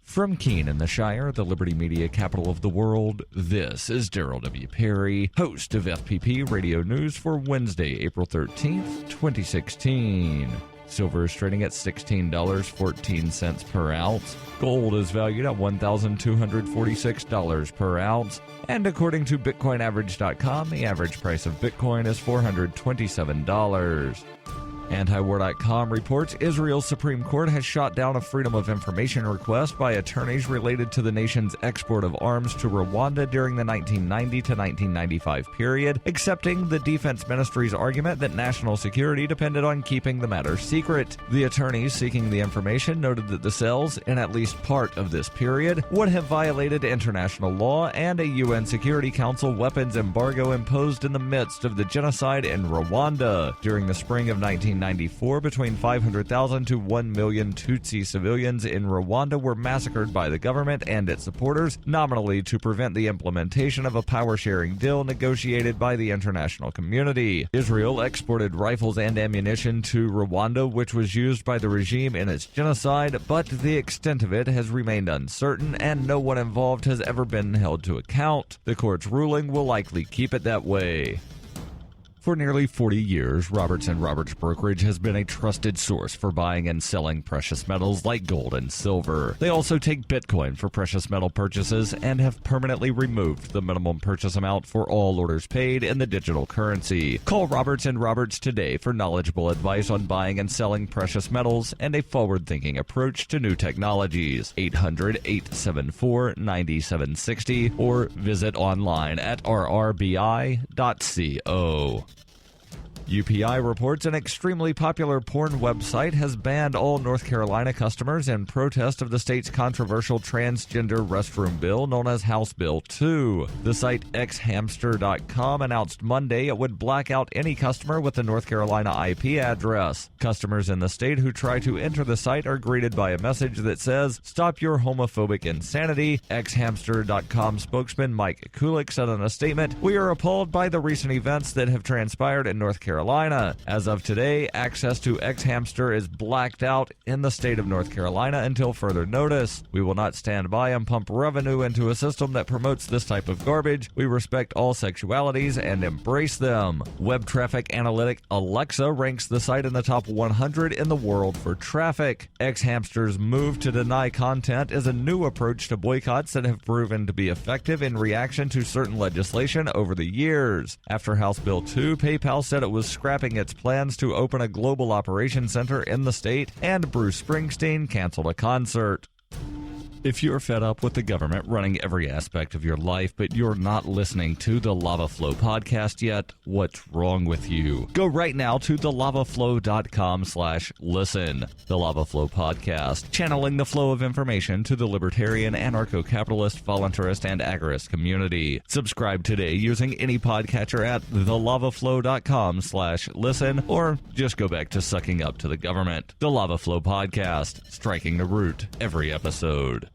From Keene in the Shire, the Liberty Media capital of the world, this is Daryl W. Perry, host of FPP Radio News for Wednesday, April 13th, 2016. Silver is trading at $16.14 per ounce. Gold is valued at $1,246 per ounce. And according to BitcoinAverage.com, the average price of Bitcoin is $427. Antiwar.com reports Israel's Supreme Court has shot down a Freedom of Information request by attorneys related to the nation's export of arms to Rwanda during the 1990 to 1995 period, accepting the Defense Ministry's argument that national security depended on keeping the matter secret. The attorneys seeking the information noted that the cells, in at least part of this period, would have violated international law and a UN Security Council weapons embargo imposed in the midst of the genocide in Rwanda. During the spring of 1994, between 500,000 to 1 million Tutsi civilians in Rwanda were massacred by the government and its supporters, nominally to prevent the implementation of a power-sharing deal negotiated by the international community. Israel exported rifles and ammunition to Rwanda, which was used by the regime in its genocide, but the extent of it has remained uncertain, and no one involved has ever been held to account. The court's ruling will likely keep it that way. For nearly 40 years, Roberts & Roberts Brokerage has been a trusted source for buying and selling precious metals like gold and silver. They also take Bitcoin for precious metal purchases and have permanently removed the minimum purchase amount for all orders paid in the digital currency. Call Roberts & Roberts today for knowledgeable advice on buying and selling precious metals and a forward-thinking approach to new technologies. 800-874-9760 or visit online at rrbi.co. UPI reports an extremely popular porn website has banned all North Carolina customers in protest of the state's controversial transgender restroom bill known as House Bill 2. The site xhamster.com announced Monday it would black out any customer with a North Carolina IP address. Customers in the state who try to enter the site are greeted by a message that says, "Stop your homophobic insanity." Xhamster.com spokesman Mike Kulik said in a statement, "We are appalled by the recent events that have transpired in North Carolina. As of today, access to xHamster is blacked out in the state of North Carolina until further notice. We will not stand by and pump revenue into a system that promotes this type of garbage. We respect all sexualities and embrace them." Web traffic analytic Alexa ranks the site in the top 100 in the world for traffic. xHamster's move to deny content is a new approach to boycotts that have proven to be effective in reaction to certain legislation over the years. After House Bill 2, PayPal said it was scrapping its plans to open a global operations center in the state, and Bruce Springsteen canceled a concert. If you're fed up with the government running every aspect of your life, but you're not listening to the Lava Flow podcast yet, what's wrong with you? Go right now to thelavaflow.com/listen. The Lava Flow podcast, channeling the flow of information to the libertarian, anarcho-capitalist, voluntarist, and agorist community. Subscribe today using any podcatcher at thelavaflow.com/listen, or just go back to sucking up to the government. The Lava Flow podcast, striking the root every episode.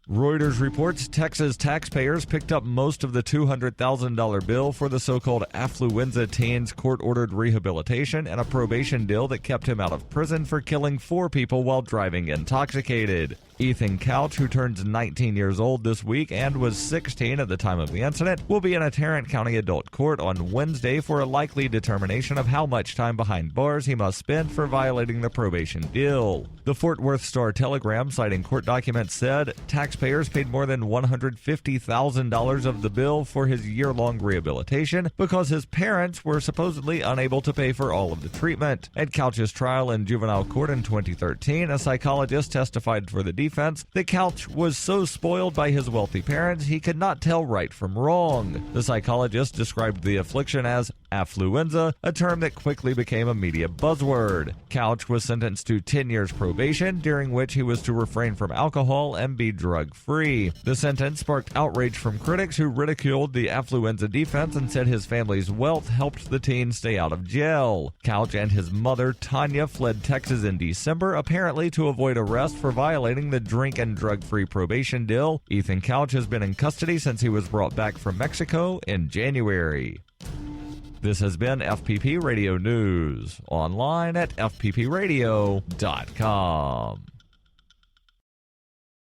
Reuters reports Texas taxpayers picked up most of the $200,000 bill for the so-called affluenza teen's court-ordered rehabilitation and a probation deal that kept him out of prison for killing 4 people while driving intoxicated. Ethan Couch, who turns 19 years old this week and was 16 at the time of the incident, will be in a Tarrant County adult court on Wednesday for a likely determination of how much time behind bars he must spend for violating the probation deal. The Fort Worth Star-Telegram, citing court documents, said taxpayers paid more than $150,000 of the bill for his year-long rehabilitation because his parents were supposedly unable to pay for all of the treatment. At Couch's trial in juvenile court in 2013, a psychologist testified for the defense that Couch was so spoiled by his wealthy parents he could not tell right from wrong. The psychologist described the affliction as affluenza, a term that quickly became a media buzzword. Couch was sentenced to 10 years probation, during which he was to refrain from alcohol and be drug-free. The sentence sparked outrage from critics who ridiculed the affluenza defense and said his family's wealth helped the teen stay out of jail. Couch and his mother, Tanya, fled Texas in December, apparently to avoid arrest for violating the drink and drug-free probation deal. Ethan Couch has been in custody since he was brought back from Mexico in January. This has been FPP Radio News, online at fppradio.com.